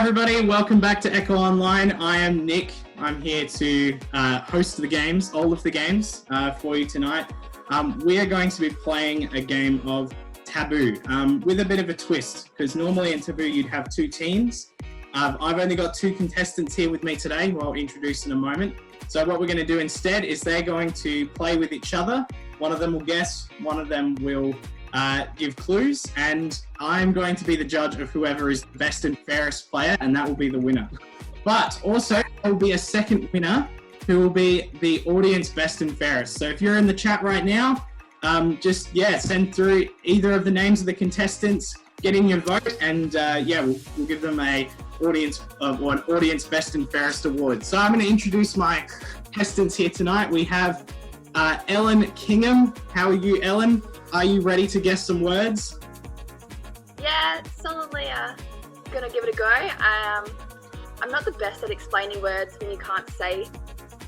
everybody, welcome back to Echo Online. I am Nick. I'm here to host the games, all of the games for you tonight. We are going to be playing a game of Taboo with a bit of a twist, because normally in Taboo you'd have two teams. I've only got two contestants here with me today, who I'll introduce in a moment. So what we're going to do instead is they're going to play with each other. One of them will guess, one of them will give clues, and I'm going to be the judge of whoever is the best and fairest player, and that will be the winner. But also, there will be a second winner who will be the audience best and fairest. So if you're in the chat right now, send through either of the names of the contestants, get in your vote, and we'll give them an audience best and fairest award. So I'm going to introduce my contestants here tonight. We have Ellen Kingham. How are you, Ellen? Are you ready to guess some words? Yeah, solidly gonna give it a go. I'm not the best at explaining words when you can't say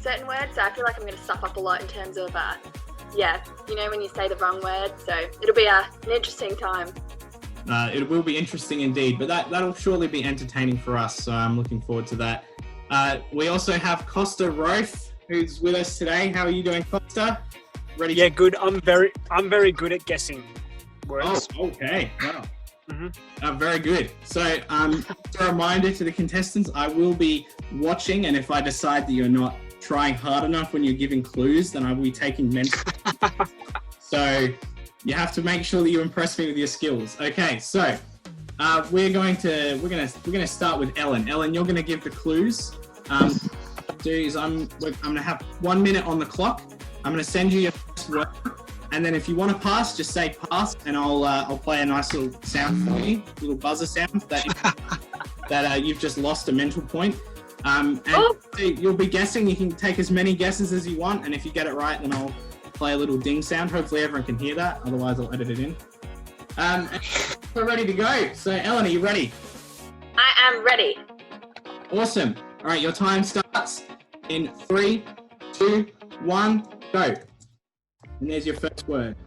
certain words, so I feel like I'm gonna stuff up a lot in terms of, when you say the wrong word, so it'll be an interesting time. It will be interesting indeed, but that'll surely be entertaining for us, so I'm looking forward to that. We also have Costa Rofe, who's with us today. How are you doing, Costa? Ready? Yeah, good. I'm very good at guessing words. Oh, okay. Wow. Mm-hmm. Very good. So, a reminder to the contestants, I will be watching, and if I decide that you're not trying hard enough when you're giving clues, then I will be taking mental. So, you have to make sure that you impress me with your skills. Okay, so we're going to start with Ellen. Ellen, you're going to give the clues. I'm going to have 1 minute on the clock. I'm going to send you your first word, and then if you want to pass, just say pass, and I'll play a nice little sound for you, little buzzer sound that you've just lost a mental point. You'll be guessing. You can take as many guesses as you want, and if you get it right, then I'll play a little ding sound. Hopefully everyone can hear that. Otherwise, I'll edit it in. We're ready to go. So, Ellen, are you ready? I am ready. Awesome. All right, your time starts in 3, 2, 1. Go. And there's your first word.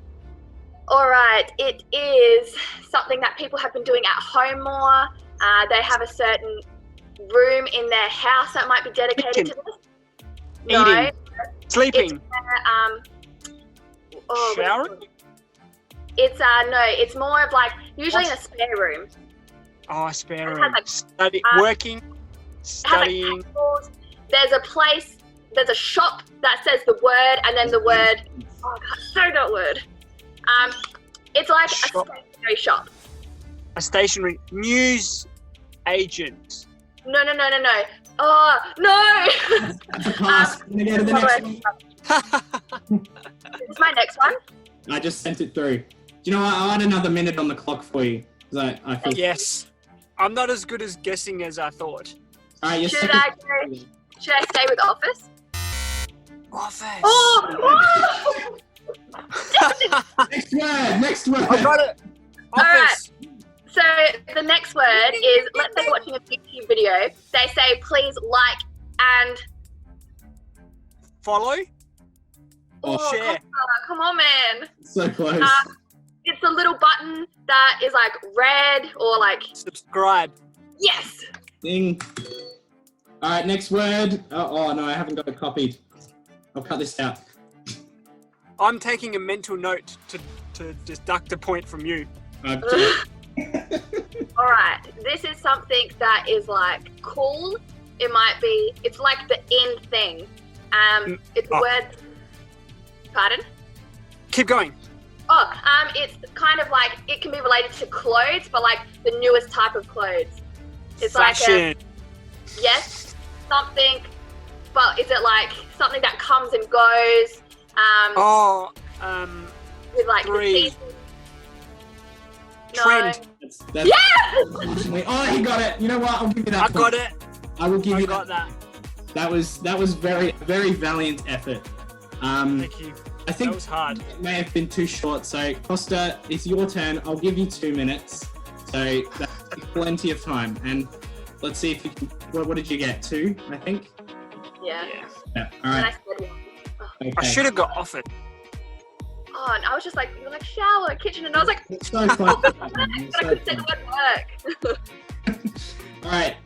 All right, it is something that people have been doing at home more. They have a certain room in their house that might be dedicated to this. Eating. Sleeping. Showering? It's more of like, usually in a spare room. Oh, a spare room. Like, working, studying. There's a place, there's a shop that says the word, and then the word, oh God, so that word. It's like a stationery shop. A stationery news agent. No. Oh, no! That's a pass. I'm going to go to the next one. This is my next one. I just sent it through. Do you know what? I'll add another minute on the clock for you. I feel Yes. I'm not as good as guessing as I thought. All right, Should I stay with Office? Office. Oh! Next word. I got it. Office. All right. So the next word is, let's say you're watching a YouTube video. They say, please like and... Follow. Oh, share. Come on, man. So close. It's a little button that is like red or like... Subscribe. Yes. Ding. All right, next word. Oh, no, I haven't got it copied. I'll cut this out. I'm taking a mental note to deduct a point from you. All right, this is something that is like cool. It's like the in thing. It's a word. Pardon? Keep going. It's kind of like, it can be related to clothes, but like the newest type of clothes. It's fashion. Yes, something, but is it like something that comes and goes? With like the season. Trend. No. Yes! Oh, he got it. You know what? I'll give you that. I got it. I will give you got that. That was very, very valiant effort. Thank you. I think that was hard. It may have been too short. So, Costa, it's your turn. I'll give you 2 minutes. So that's plenty of time. And let's see if you can. What did you get? 2, I think. Yeah. All right. Okay. I should have got offered. Oh, and I was just like, you're like shower, kitchen, and I was like, it's so close. I could say the word work. All right,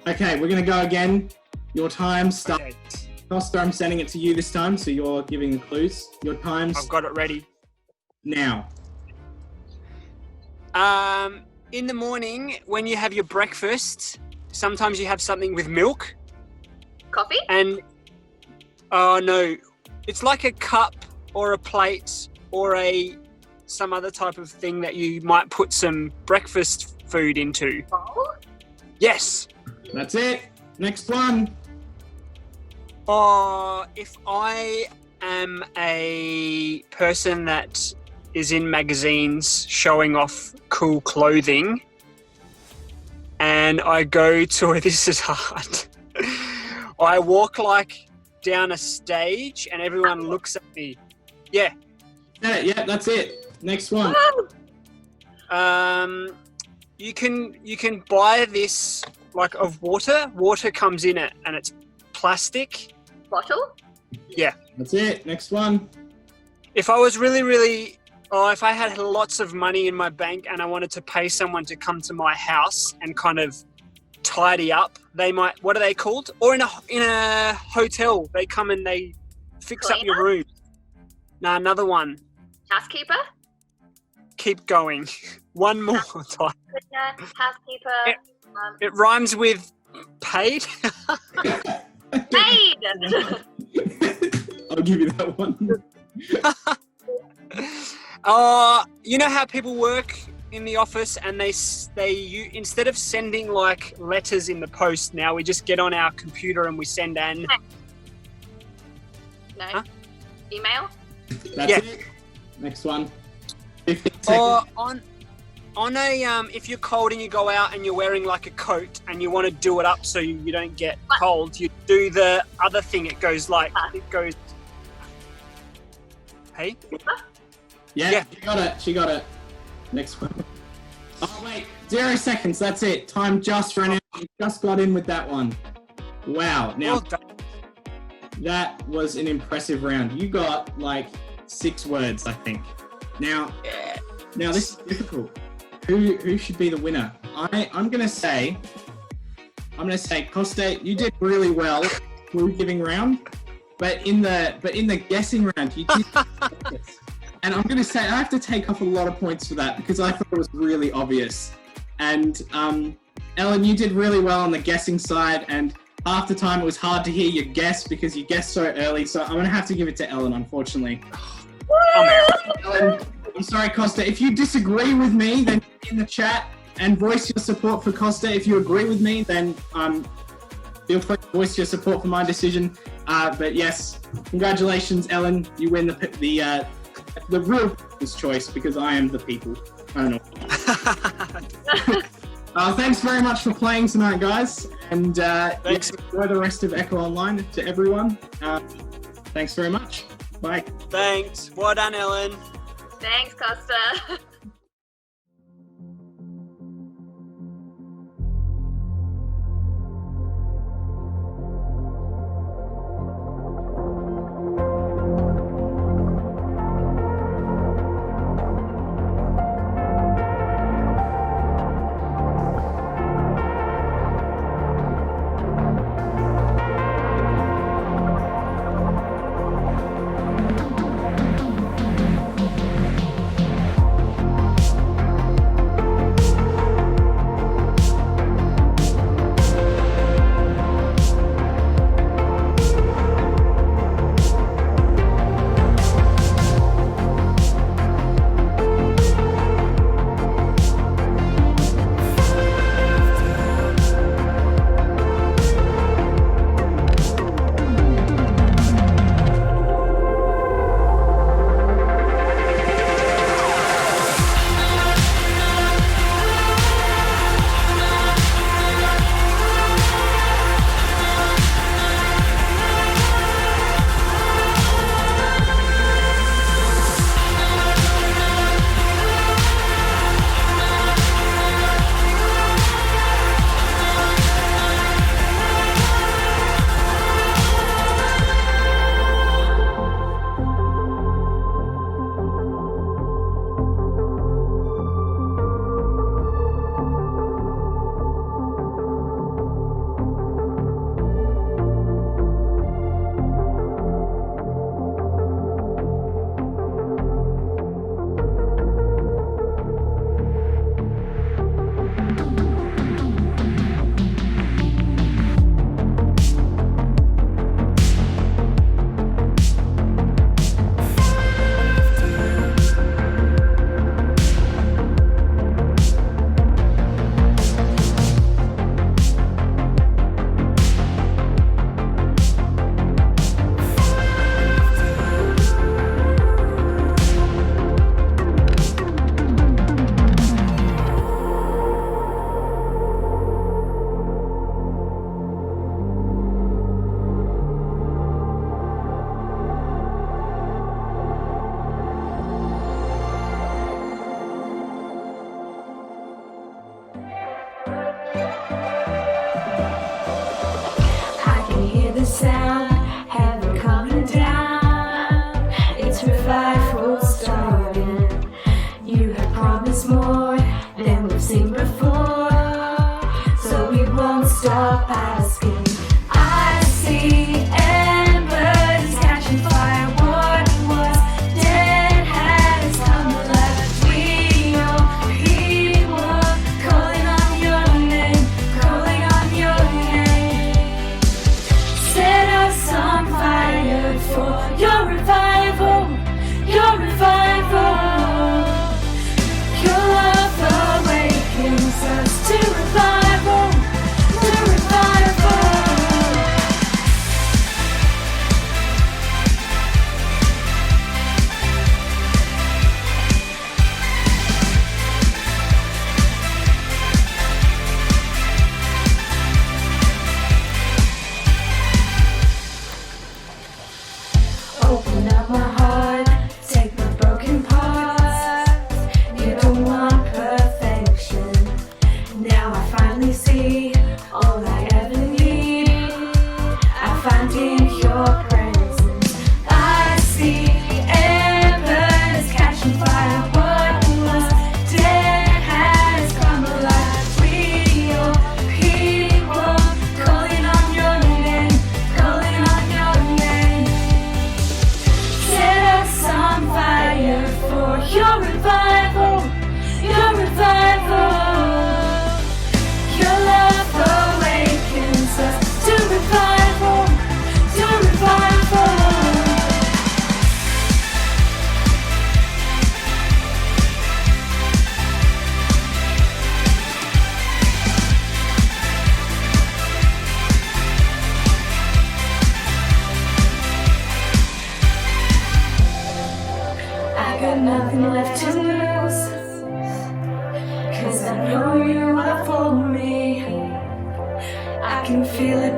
Okay, we're going to go again. Your time starts. Okay, Costa, I'm sending it to you this time, so you're giving the clues. Your time's I've got it ready. now. In the morning, when you have your breakfast, sometimes you have something with milk. Coffee? And oh no, it's like a cup or a plate or some other type of thing that you might put some breakfast food into. Bowl? Yes. That's it. Next one. If I am a person that is in magazines showing off cool clothing, and I go to this is hard. I walk like down a stage, and everyone looks at me. Yeah. Yeah, that's it. Next one. Woo! You can buy this like of water. Water comes in it, and it's plastic. Bottle? That's it. Next one. If I was really, if I had lots of money in my bank and I wanted to pay someone to come to my house and kind of tidy up, they might. What are they called? Or in a hotel, they come and they fix up your room. Nah, another one. Housekeeper? Keep going. One more time. Housekeeper. It rhymes with paid. Maid! I'll give you that one. You know how people work in the office and they instead of sending like letters in the post, now we just get on our computer and we send an. No. Huh? Email? That's Yeah. it. Next one. 15 Or seconds. on a if you're cold and you go out and you're wearing like a coat and you want to do it up so you don't get cold, you do the other thing. It goes like it goes. Hey. Yeah, she got it. Next one. Oh, wait. 0 seconds. That's it. Time just ran out. You just got in with that one. Wow. Now, Well done. that was an impressive round. You got like 6 words, I think. Now this is difficult. Who should be the winner? I'm gonna say Costa, you did really well clue giving round, but in the guessing round you did and I'm gonna say I have to take off a lot of points for that because I thought it was really obvious. And Ellen, you did really well on the guessing side, and half the time it was hard to hear your guess because you guessed so early, so I'm gonna have to give it to Ellen, unfortunately. I'm out. Ellen, I'm sorry, Costa. If you disagree with me, then in the chat and voice your support for Costa. If you agree with me, then feel free to voice your support for my decision. But yes, congratulations, Ellen. You win the real people's choice because I am the people. I don't know. Thanks very much for playing tonight, guys. And Thanks. enjoy the rest of Echo Online to everyone. Thanks very much. Bye. Thanks. Well done, Ellen. Thanks, Costa.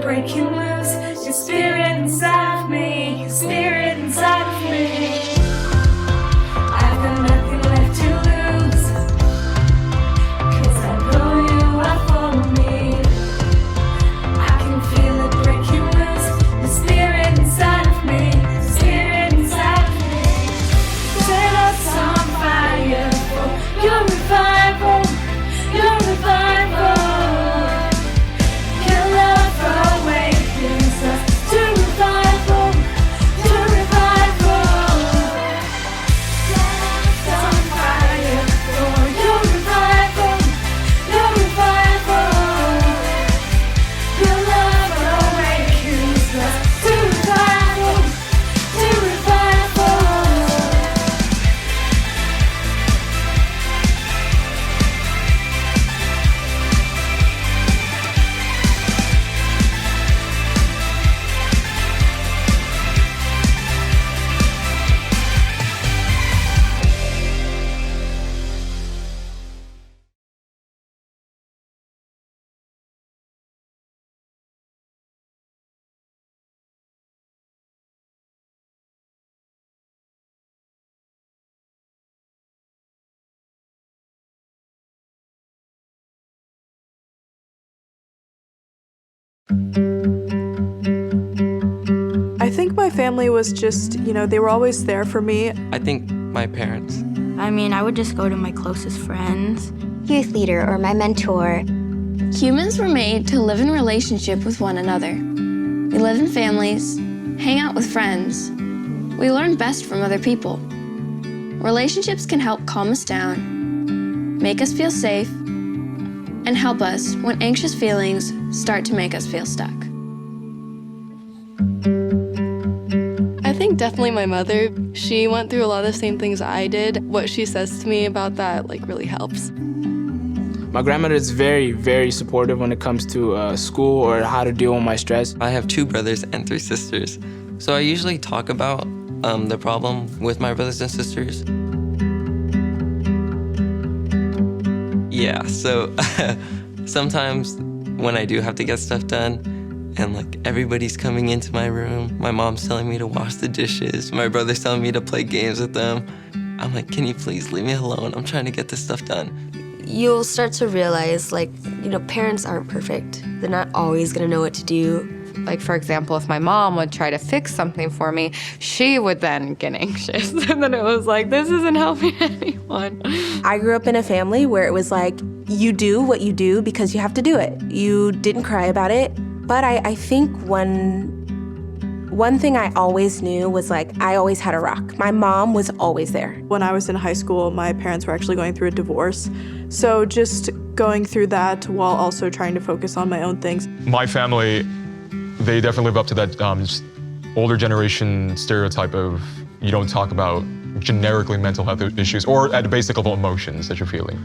breaking loose. Your spirit inside of me, your spirit inside of me. I've got nothing left to lose, 'cause I know you are for me. I can feel it breaking loose. The spirit inside of me, the spirit inside of me. Set us on fire for your revival, your revival. Your love awakens us to revival, to revival. Set us on fire for your revival, your revival. Your love awakens us to revival, to revival. I think my family was just, they were always there for me. I think my parents. I mean, I would just go to my closest friends. Youth leader or my mentor. Humans were made to live in relationship with one another. We live in families, hang out with friends. We learn best from other people. Relationships can help calm us down, make us feel safe, and help us when anxious feelings start to make us feel stuck. I think definitely my mother. She went through a lot of the same things I did. What she says to me about that really helps. My grandmother is very, very supportive when it comes to school or how to deal with my stress. I have 2 brothers and 3 sisters. So I usually talk about the problem with my brothers and sisters. Yeah, so sometimes when I do have to get stuff done and everybody's coming into my room, my mom's telling me to wash the dishes, my brother's telling me to play games with them, I'm like, can you please leave me alone? I'm trying to get this stuff done. You'll start to realize, parents aren't perfect. They're not always gonna know what to do. For example, if my mom would try to fix something for me, she would then get anxious. And then it was this isn't helping anyone. I grew up in a family where it was you do what you do because you have to do it. You didn't cry about it. But I think one thing I always knew was I always had a rock. My mom was always there. When I was in high school, my parents were actually going through a divorce. So just going through that while also trying to focus on my own things. My family, they definitely live up to that older generation stereotype of you don't talk about generically mental health issues or at a basic level emotions that you're feeling.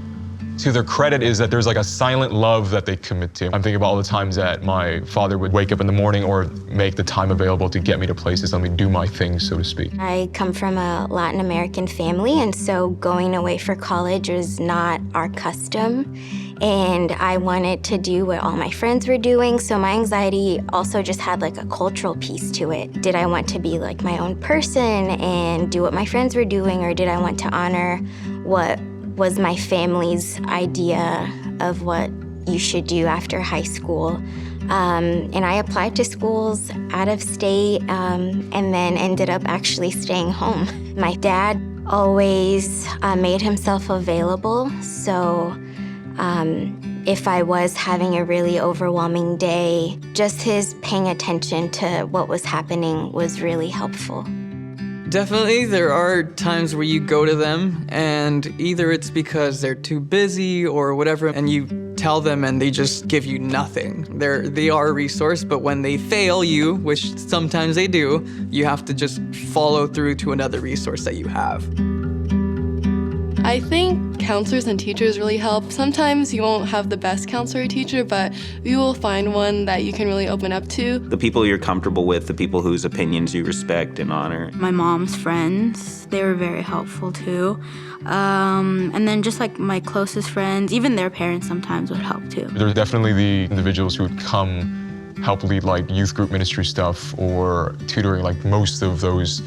To their credit is that there's a silent love that they commit to. I'm thinking about all the times that my father would wake up in the morning or make the time available to get me to places, let me do my thing, so to speak. I come from a Latin American family, and so going away for college was not our custom. And I wanted to do what all my friends were doing, so my anxiety also just had a cultural piece to it. Did I want to be my own person and do what my friends were doing, or did I want to honor what was my family's idea of what you should do after high school? And I applied to schools out of state and then ended up actually staying home. My dad always made himself available, so if I was having a really overwhelming day, just his paying attention to what was happening was really helpful. Definitely, there are times where you go to them and either it's because they're too busy or whatever, and you tell them and they just give you nothing. They are a resource, but when they fail you, which sometimes they do, you have to just follow through to another resource that you have. I think counselors and teachers really help. Sometimes you won't have the best counselor or teacher, but you will find one that you can really open up to. The people you're comfortable with, the people whose opinions you respect and honor. My mom's friends, they were very helpful too. And then just my closest friends, even their parents sometimes would help too. There's definitely the individuals who would come help lead like youth group ministry stuff or tutoring like most of those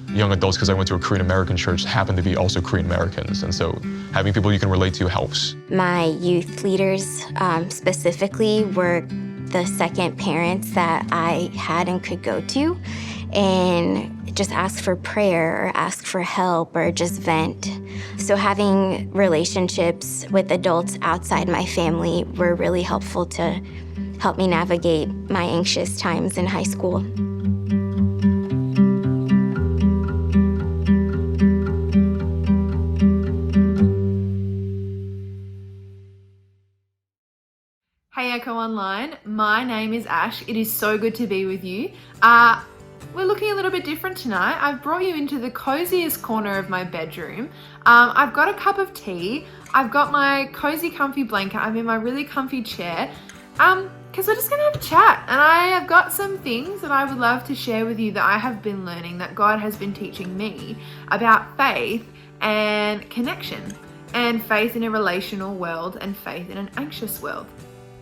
young adults, because I went to a Korean American church, happen to be also Korean Americans. And so having people you can relate to helps. My youth leaders specifically were the second parents that I had and could go to and just ask for prayer or ask for help or just vent. So having relationships with adults outside my family were really helpful to help me navigate my anxious times in high school. Hey Echo Online, my name is Ash. It is so good to be with you. We're looking a little bit different tonight. I've brought you into the coziest corner of my bedroom. I've got a cup of tea. I've got my cozy comfy blanket. I'm in my really comfy chair. Because we're just gonna have a chat. And I have got some things that I would love to share with you that I have been learning, that God has been teaching me about faith and connection, and faith in a relational world and faith in an anxious world.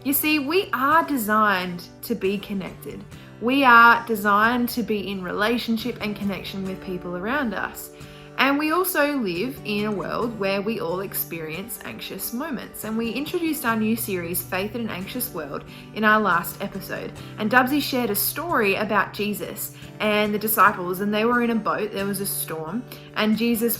You see, we are designed to be connected. We are designed to be in relationship and connection with people around us. And we also live in a world where we all experience anxious moments. And we introduced our new series, Faith in an Anxious World, in our last episode. And Dubsy shared a story about Jesus and the disciples, and they were in a boat. There was a storm, and Jesus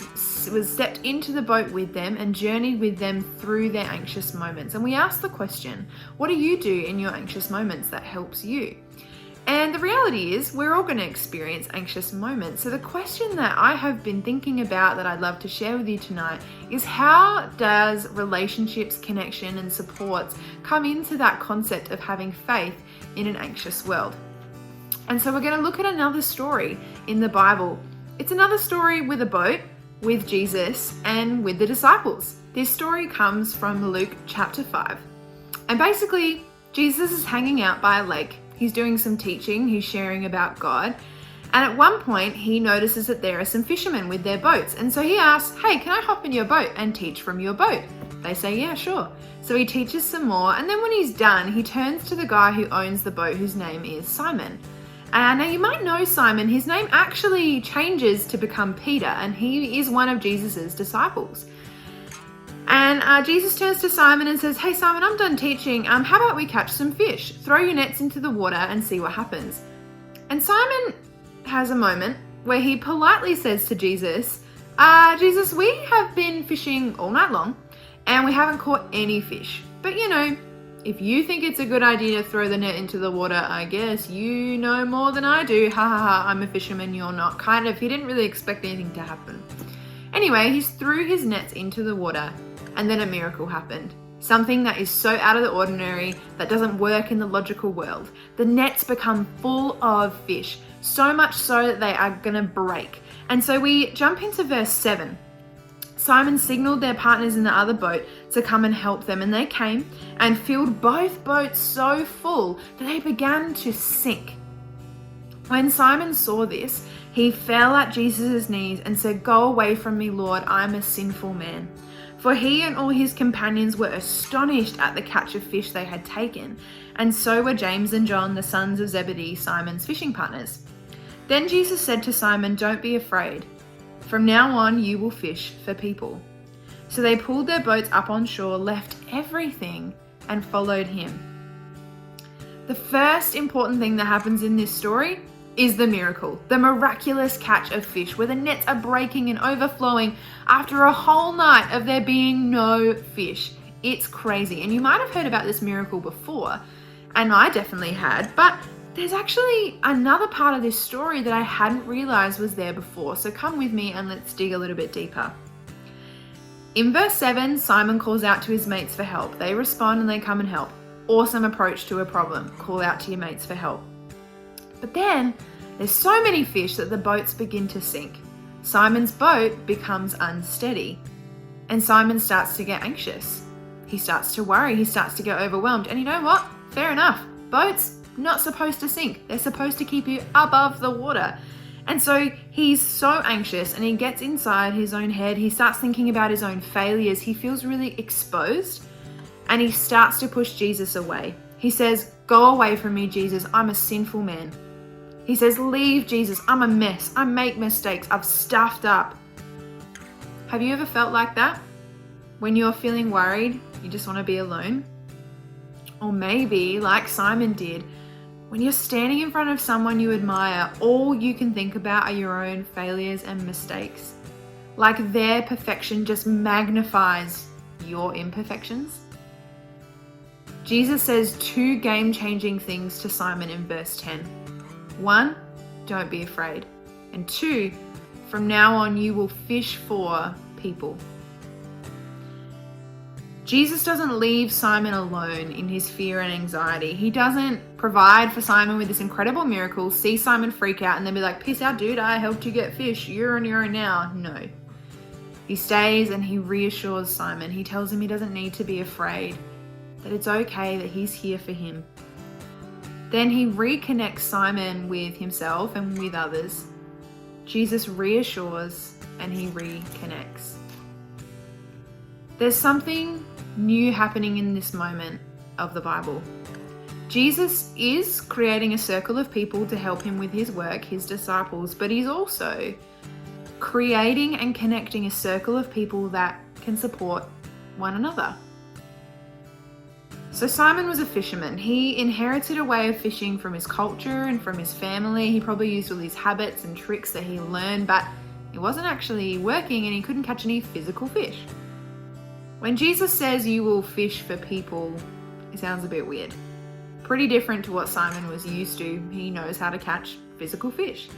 was stepped into the boat with them and journeyed with them through their anxious moments. And we asked the question, what do you do in your anxious moments that helps you? And the reality is, we're all going to experience anxious moments. So the question that I have been thinking about that I'd love to share with you tonight is, how does relationships, connection, and supports come into that concept of having faith in an anxious world? And so we're going to look at another story in the Bible. It's another story with a boat, with Jesus, and with the disciples. This story comes from Luke chapter 5. And basically, Jesus is hanging out by a lake. He's doing some teaching, he's sharing about God. And at one point, he notices that there are some fishermen with their boats. And so he asks, hey, can I hop in your boat and teach from your boat? They say, yeah, sure. So he teaches some more. And then when he's done, he turns to the guy who owns the boat, whose name is Simon. Now you might know Simon. His name actually changes to become Peter, and he is one of Jesus's disciples. And Jesus turns to Simon and says, hey Simon, I'm done teaching. How about we catch some fish? Throw your nets into the water and see what happens. And Simon has a moment where he politely says to Jesus, Jesus, we have been fishing all night long and we haven't caught any fish. But you know, if you think it's a good idea to throw the net into the water, I guess you know more than I do. Ha ha ha, I'm a fisherman, you're not. Kind of, he didn't really expect anything to happen. Anyway, he threw his nets into the water. And then a miracle happened. Something that is so out of the ordinary, that doesn't work in the logical world. The nets become full of fish, so much so that they are gonna break. And so we jump into verse 7. Simon signaled their partners in the other boat to come and help them, and they came and filled both boats so full that they began to sink. When Simon saw this, he fell at Jesus' knees and said, go away from me, Lord, I'm a sinful man. For he and all his companions were astonished at the catch of fish they had taken, and so were James and John, the sons of Zebedee, Simon's fishing partners. Then Jesus said to Simon, don't be afraid. From now on you will fish for people. So they pulled their boats up on shore, left everything, and followed him. The first important thing that happens in this story is the miracle, the miraculous catch of fish, where the nets are breaking and overflowing after a whole night of there being no fish. It's crazy. And you might have heard about this miracle before, and I definitely had, but there's actually another part of this story that I hadn't realized was there before. So come with me and let's dig a little bit deeper. In verse 7, Simon calls out to his mates for help. They respond and they come and help. Awesome approach to a problem. Call out to your mates for help. But then there's so many fish that the boats begin to sink. Simon's boat becomes unsteady, and Simon starts to get anxious. He starts to worry, he starts to get overwhelmed. And you know what? Fair enough. Boats, not supposed to sink. They're supposed to keep you above the water. And so he's so anxious, and he gets inside his own head. He starts thinking about his own failures. He feels really exposed, and he starts to push Jesus away. He says, "Go away from me, Jesus. I'm a sinful man." He says, "Leave, Jesus. I'm a mess. I make mistakes. I've stuffed up." Have you ever felt like that? When you're feeling worried, you just want to be alone? Or maybe, like Simon did, when you're standing in front of someone you admire, all you can think about are your own failures and mistakes. Like their perfection just magnifies your imperfections. Jesus says 2 game-changing things to Simon in verse 10. 1, don't be afraid. And 2, from now on you will fish for people. Jesus doesn't leave Simon alone in his fear and anxiety. He doesn't provide for Simon with this incredible miracle, see Simon freak out, and then be like, "Peace out, dude, I helped you get fish. You're on your own now." No. He stays and he reassures Simon. He tells him he doesn't need to be afraid, that it's okay, that he's here for him. Then he reconnects Simon with himself and with others. Jesus reassures and he reconnects. There's something new happening in this moment of the Bible. Jesus is creating a circle of people to help him with his work, his disciples, but he's also creating and connecting a circle of people that can support one another. So Simon was a fisherman. He inherited a way of fishing from his culture and from his family. He probably used all these habits and tricks that he learned, but it wasn't actually working and he couldn't catch any physical fish. When Jesus says you will fish for people, it sounds a bit weird. Pretty different to what Simon was used to. He knows how to catch physical fish.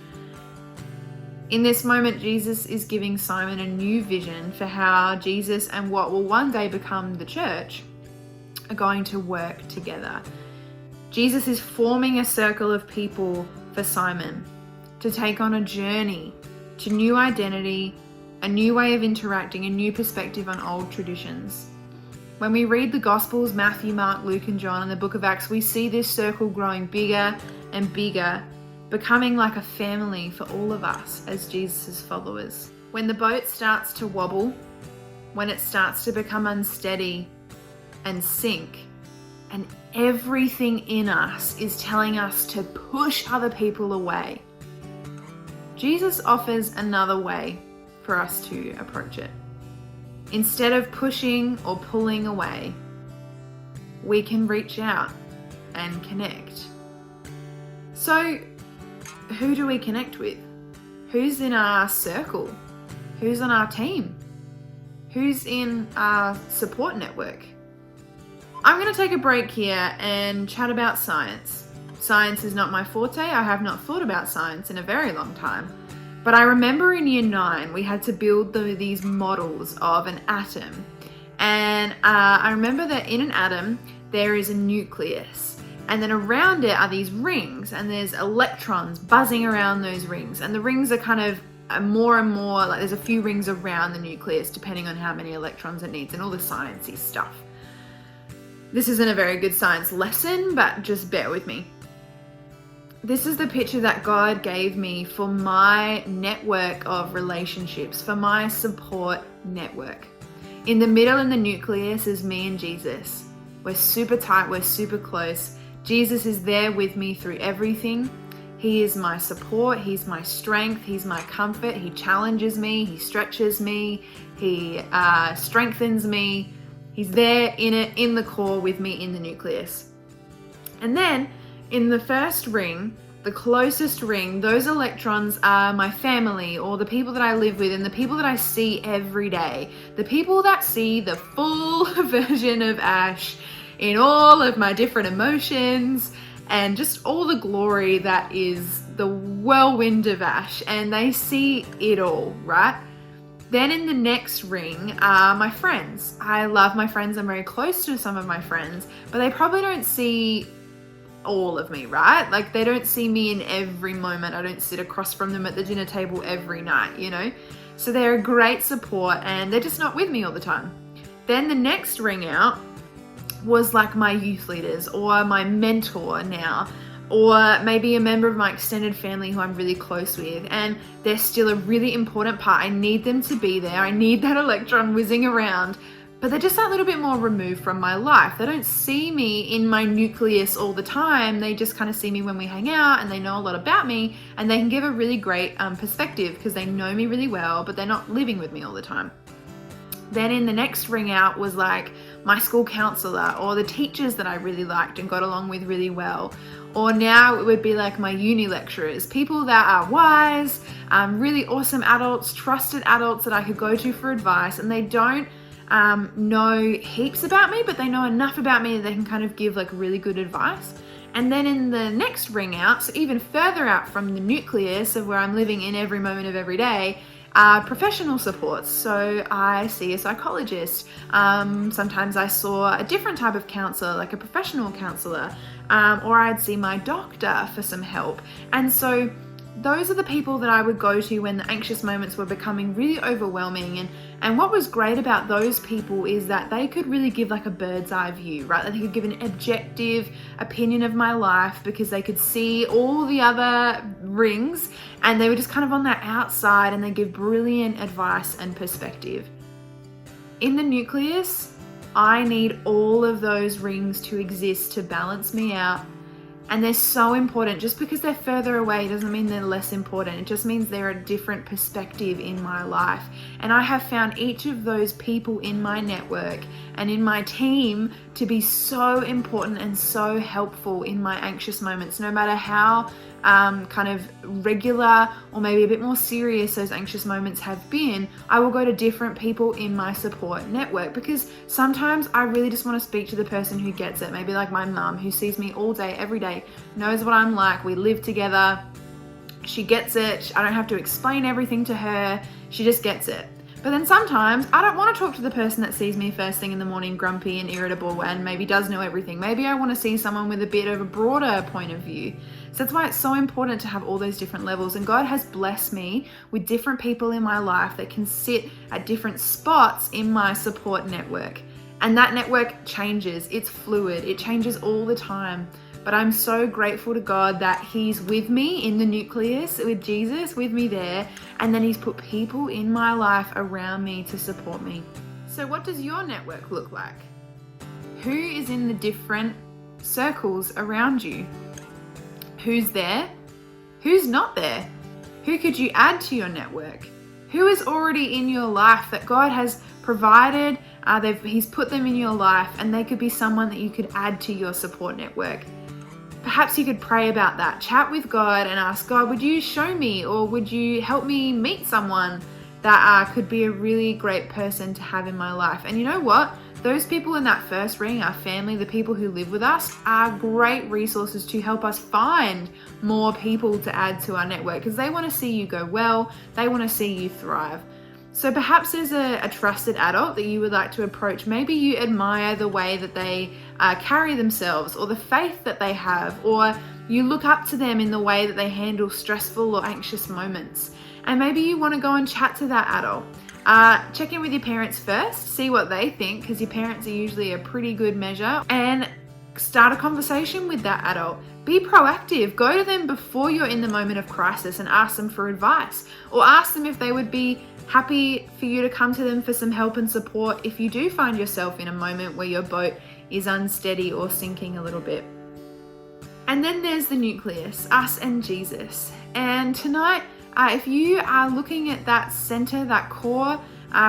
In this moment, Jesus is giving Simon a new vision for how Jesus and what will one day become the church are going to work together. Jesus is forming a circle of people for Simon to take on a journey to new identity, a new way of interacting, a new perspective on old traditions. When we read the Gospels, Matthew, Mark, Luke, and John, and the book of Acts, we see this circle growing bigger and bigger, becoming like a family for all of us as Jesus' followers. When the boat starts to wobble, when it starts to become unsteady and sink, and everything in us is telling us to push other people away, Jesus offers another way for us to approach it. Instead of pushing or pulling away, we can reach out and connect. So, who do we connect with? Who's in our circle? Who's on our team? Who's in our support network? I'm going to take a break here and chat about science. Science is not my forte. I have not thought about science in a very long time. But I remember in year 9, we had to build these models of an atom. And I remember that in an atom, there is a nucleus. And then around it are these rings, and there's electrons buzzing around those rings. And the rings are kind of more and more, like there's a few rings around the nucleus, depending on how many electrons it needs and all the sciencey stuff. This isn't a very good science lesson, but just bear with me. This is the picture that God gave me for my network of relationships, for my support network. In the middle in the nucleus is me and Jesus. We're super tight, we're super close. Jesus is there with me through everything. He is my support, he's my strength, he's my comfort. He challenges me, he stretches me, he strengthens me. He's there in the core with me in the nucleus. And then in the first ring, the closest ring, those electrons are my family or the people that I live with and the people that I see every day. The people that see the full version of Ash in all of my different emotions and just all the glory that is the whirlwind of Ash, and they see it all, right? Then in the next ring are my friends. I love my friends, I'm very close to some of my friends, but they probably don't see all of me, right? Like they don't see me in every moment. I don't sit across from them at the dinner table every night, you know? So they're a great support and they're just not with me all the time. Then the next ring out was like my youth leaders or my mentor now, or maybe a member of my extended family who I'm really close with, and they're still a really important part. I need them to be there. I need that electron whizzing around, but they're just that little bit more removed from my life. They don't see me in my nucleus all the time. They just kind of see me when we hang out, and they know a lot about me, and they can give a really great perspective because they know me really well, but they're not living with me all the time. Then in the next ring out was like my school counselor or the teachers that I really liked and got along with really well. Or now it would be like my uni lecturers, people that are wise, really awesome adults, trusted adults that I could go to for advice, and they don't know heaps about me, but they know enough about me that they can kind of give like really good advice. And then in the next ring out, so even further out from the nucleus of where I'm living in every moment of every day, professional supports. So I see a psychologist. Sometimes I saw a different type of counselor, like a professional counselor, or I'd see my doctor for some help. And so those are the people that I would go to when the anxious moments were becoming really overwhelming. And what was great about those people is that they could really give like a bird's eye view, right? They could give an objective opinion of my life because they could see all the other rings, and they were just kind of on that outside, and they give brilliant advice and perspective. In the nucleus, I need all of those rings to exist to balance me out. And they're so important. Just because they're further away doesn't mean they're less important. It just means they're a different perspective in my life. And I have found each of those people in my network and in my team to be so important and so helpful in my anxious moments. No matter how kind of regular or maybe a bit more serious those anxious moments have been, I will go to different people in my support network, because sometimes I really just want to speak to the person who gets it. Maybe like my mum, who sees me all day, every day, knows what I'm like. We live together. She gets it. I don't have to explain everything to her. She just gets it. But then sometimes I don't want to talk to the person that sees me first thing in the morning grumpy and irritable and maybe does know everything. Maybe I want to see someone with a bit of a broader point of view. So that's why it's so important to have all those different levels. And God has blessed me with different people in my life that can sit at different spots in my support network. And that network changes. It's fluid. It changes all the time. But I'm so grateful to God that He's with me in the nucleus, with Jesus, with me there, and then He's put people in my life around me to support me. So what does your network look like? Who is in the different circles around you? Who's there? Who's not there? Who could you add to your network? Who is already in your life that God has provided? He's put them in your life, and they could be someone that you could add to your support network. Perhaps you could pray about that. Chat with God and ask God, would you show me, or would you help me meet someone that could be a really great person to have in my life? And you know what? Those people in that first ring, our family, the people who live with us, are great resources to help us find more people to add to our network, because they want to see you go well. They want to see you thrive. So perhaps there's a trusted adult that you would like to approach. Maybe you admire the way that they carry themselves, or the faith that they have, or you look up to them in the way that they handle stressful or anxious moments. And maybe you want to go and chat to that adult. Check in with your parents first, see what they think, because your parents are usually a pretty good measure, and start a conversation with that adult. Be proactive. Go to them before you're in the moment of crisis and ask them for advice, or ask them if they would be happy for you to come to them for some help and support if you do find yourself in a moment where your boat is unsteady or sinking a little bit. And then there's the nucleus, us and Jesus. And tonight, if you are looking at that center, that core,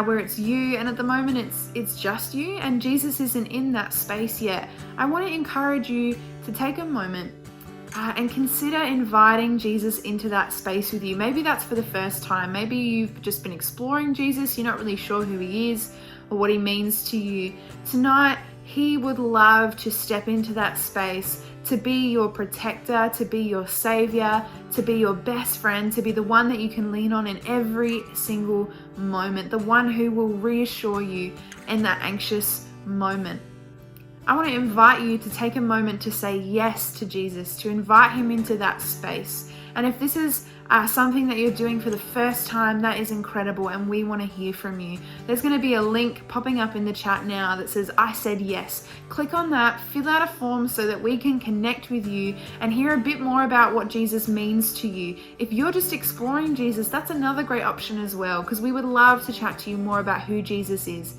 where it's you, and at the moment it's just you, and Jesus isn't in that space yet, I want to encourage you to take a moment and consider inviting Jesus into that space with you. Maybe that's for the first time. Maybe you've just been exploring Jesus. You're not really sure who He is or what He means to you. Tonight, He would love to step into that space, to be your protector, to be your savior, to be your best friend, to be the one that you can lean on in every single moment, the one who will reassure you in that anxious moment. I want to invite you to take a moment to say yes to Jesus, to invite Him into that space. And if this is something that you're doing for the first time, that is incredible, and we want to hear from you. There's going to be a link popping up in the chat now that says, I said yes. Click on that, fill out a form so that we can connect with you and hear a bit more about what Jesus means to you. If you're just exploring Jesus, that's another great option as well, because we would love to chat to you more about who Jesus is.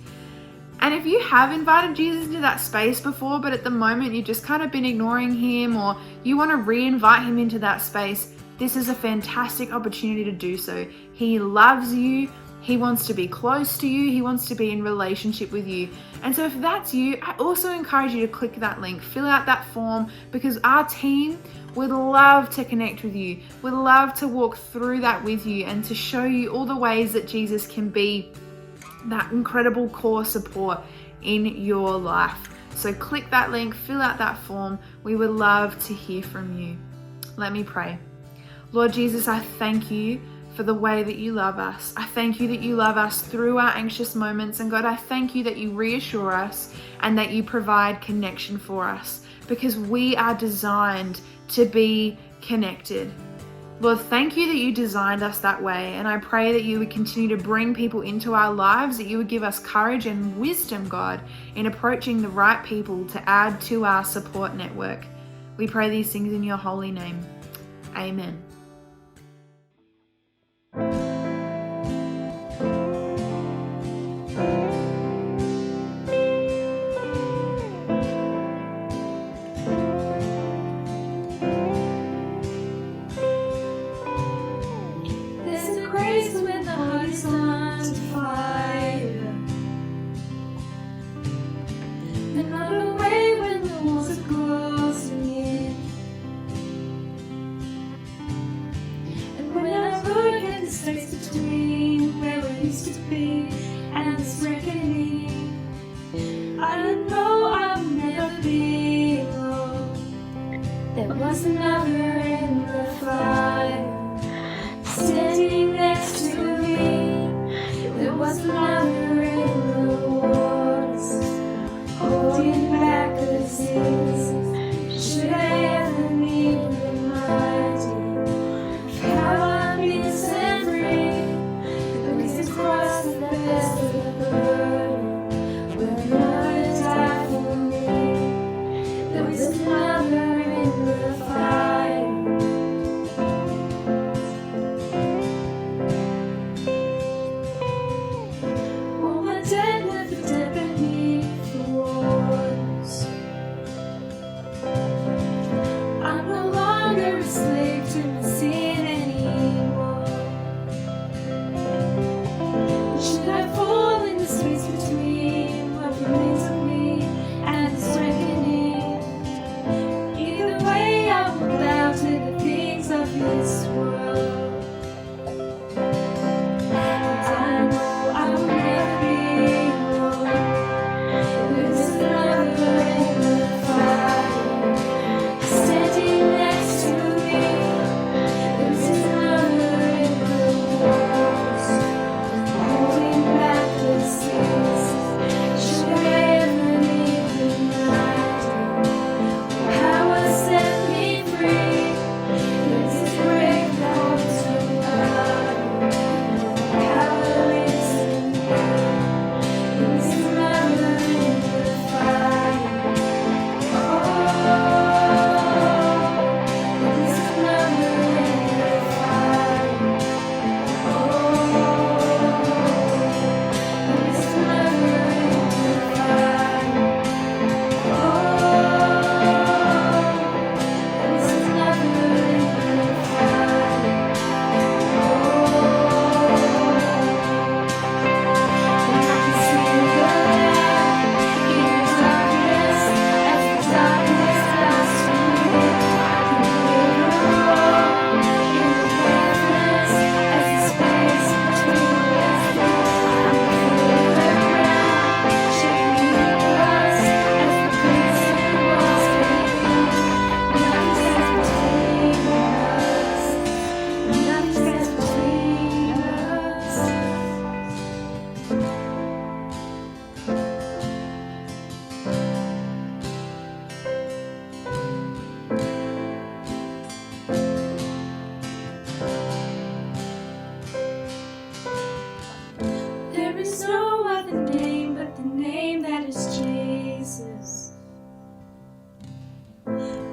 And if you have invited Jesus into that space before, but at the moment you've just kind of been ignoring him, or you want to re-invite him into that space, this is a fantastic opportunity to do so. He loves you. He wants to be close to you. He wants to be in relationship with you. And so if that's you, I also encourage you to click that link, fill out that form, because our team would love to connect with you. Would love to walk through that with you and to show you all the ways that Jesus can be that incredible core support in your life. So click that link, fill out that form. We would love to hear from you. Let me pray. Lord Jesus, I thank you for the way that you love us. I thank you that you love us through our anxious moments. And God, I thank you that you reassure us and that you provide connection for us, because we are designed to be connected. Lord, thank you that you designed us that way. And I pray that you would continue to bring people into our lives, that you would give us courage and wisdom, God, in approaching the right people to add to our support network. We pray these things in your holy name. Amen. There's a grace when the heart is on fire, another way when the walls are closing in, and when I look at the space between where we used to be and this reckoning, I know I'll never be alone. There was another in the fire standing next to me. There was another in the waters, holding back the disease. Should I ever need reminding of how I'm being set free? The reason cross the best of the burden will another die for me. There was another in the fire. Dead with the dead beneath the waters. I'm no longer a slave to my sin anymore. Should I fall in the space between what remains of me and this reckoning? Either way, I will bow to the things of this world. I know I will never be. There is no other name but the name that is Jesus.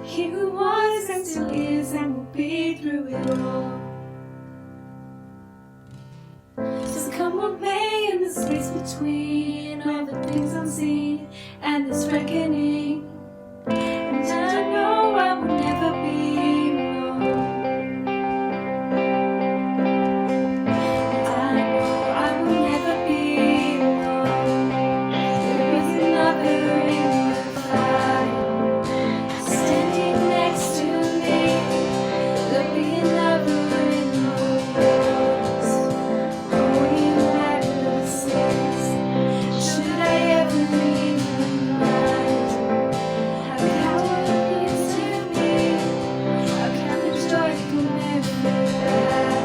He who was and still is and will be through it all. So come what may in the space between all the things I'm pain and this reckoning. And I know I will never be alone. And I know I will never be alone. There is another in the fire, standing next to me. There'll be another in the walls, holding back the sins. Should I ever leave my mind? How coward is to me? How can the joy come never back?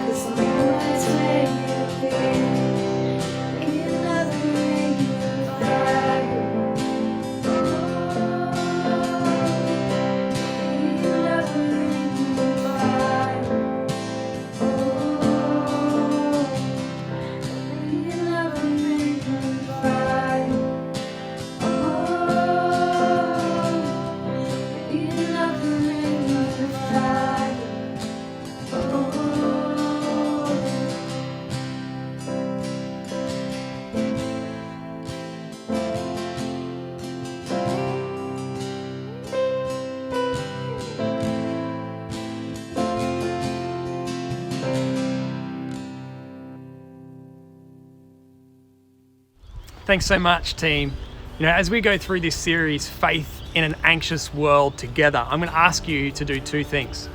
'Cause I'm always where you've been. Be another in the fire. Be another in the fire. Be another in the fire. Be another in the fire. Thanks so much, team. You know, as we go through this series, Faith in an Anxious World Together, I'm going to ask you to do two things.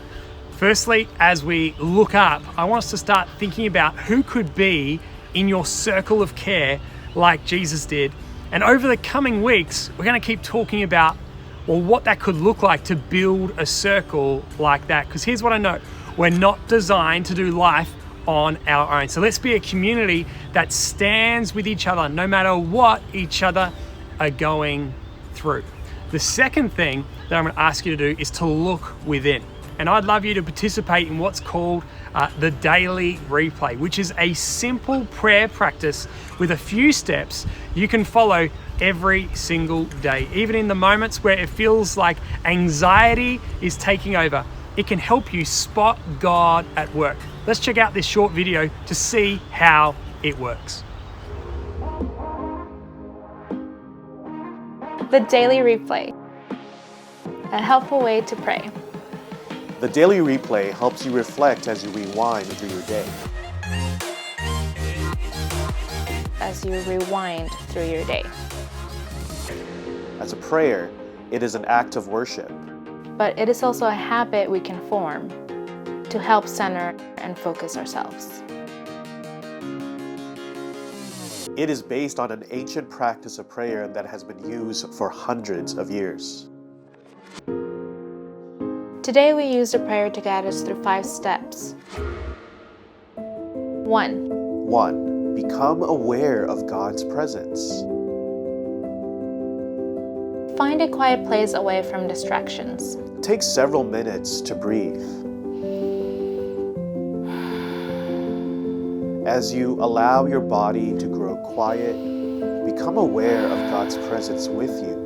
Firstly, as we look up, I want us to start thinking about who could be in your circle of care like Jesus did. And over the coming weeks, we're going to keep talking about, well, what that could look like to build a circle like that. Because here's what I know, we're not designed to do life on our own. So let's be a community that stands with each other no matter what each other are going through. The second thing that I'm going to ask you to do is to look within. And I'd love you to participate in what's called the Daily Replay, which is a simple prayer practice with a few steps you can follow every single day. Even in the moments where it feels like anxiety is taking over, it can help you spot God at work. Let's check out this short video to see how it works. The Daily Replay, a helpful way to pray. The Daily Replay helps you reflect as you rewind through your day. As you rewind through your day. As a prayer, it is an act of worship. But it is also a habit we can form to help center and focus ourselves. It is based on an ancient practice of prayer that has been used for hundreds of years. Today we use the prayer to guide us through 5 steps. 1. Become aware of God's presence. Find a quiet place away from distractions. Take several minutes to breathe. As you allow your body to grow quiet, become aware of God's presence with you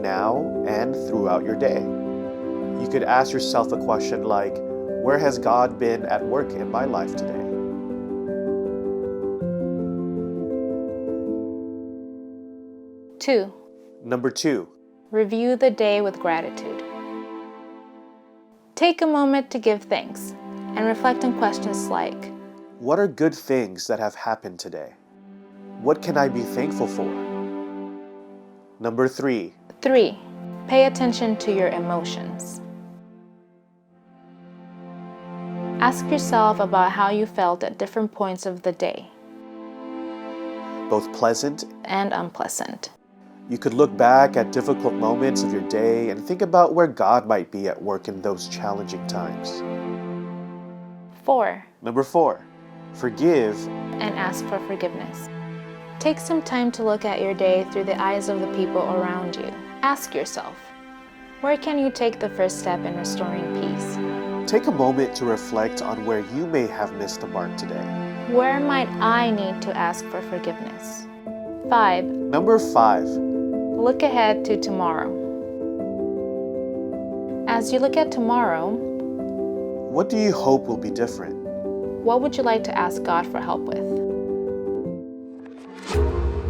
now and throughout your day. You could ask yourself a question like, where has God been at work in my life today? Number 2. Review the day with gratitude. Take a moment to give thanks and reflect on questions like, what are good things that have happened today? What can I be thankful for? Number 3. Pay attention to your emotions. Ask yourself about how you felt at different points of the day. Both pleasant and unpleasant. You could look back at difficult moments of your day and think about where God might be at work in those challenging times. 4. Number 4. Forgive and ask for forgiveness. Take some time to look at your day through the eyes of the people around you. Ask yourself, where can you take the first step in restoring peace? Take a moment to reflect on where you may have missed the mark today. Where might I need to ask for forgiveness? 5. Number 5. Look ahead to tomorrow. As you look at tomorrow, what do you hope will be different? What would you like to ask God for help with?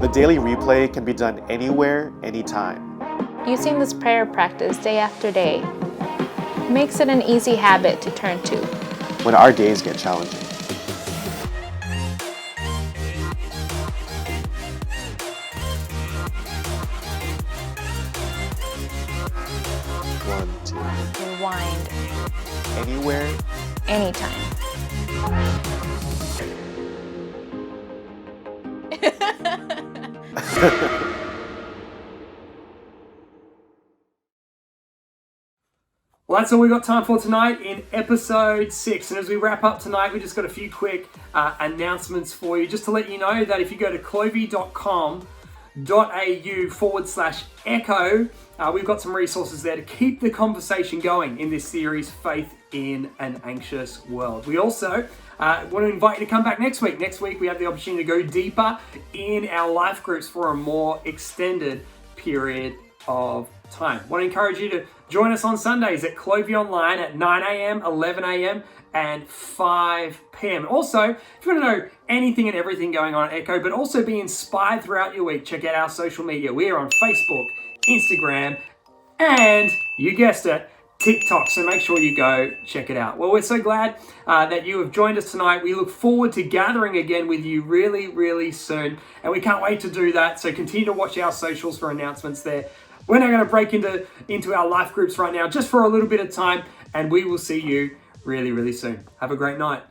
The daily replay can be done anywhere, anytime. Using this prayer practice day after day makes it an easy habit to turn to. When our days get challenging. One, two. Rewind. Anywhere. Anytime. Well, that's all we got time for tonight in episode 6. And as we wrap up tonight, we just got a few quick announcements for you. Just to let you know that if you go to clovey.com.au/echo, we've got some resources there to keep the conversation going in this series, Faith in an Anxious World. We also want to invite you to come back next week. Next week, we have the opportunity to go deeper in our life groups for a more extended period of time. Want to encourage you to join us on Sundays at Clovey Online at 9 a.m, 11 a.m, and 5 p.m. Also, if you want to know anything and everything going on at Echo, but also be inspired throughout your week, check out our social media. We are on Facebook, Instagram, and you guessed it, TikTok. So make sure you go check it out. Well, we're so glad that you have joined us tonight. We look forward to gathering again with you really, really soon. And we can't wait to do that. So continue to watch our socials for announcements there. We're now going to break into our life groups right now, just for a little bit of time. And we will see you really, really soon. Have a great night.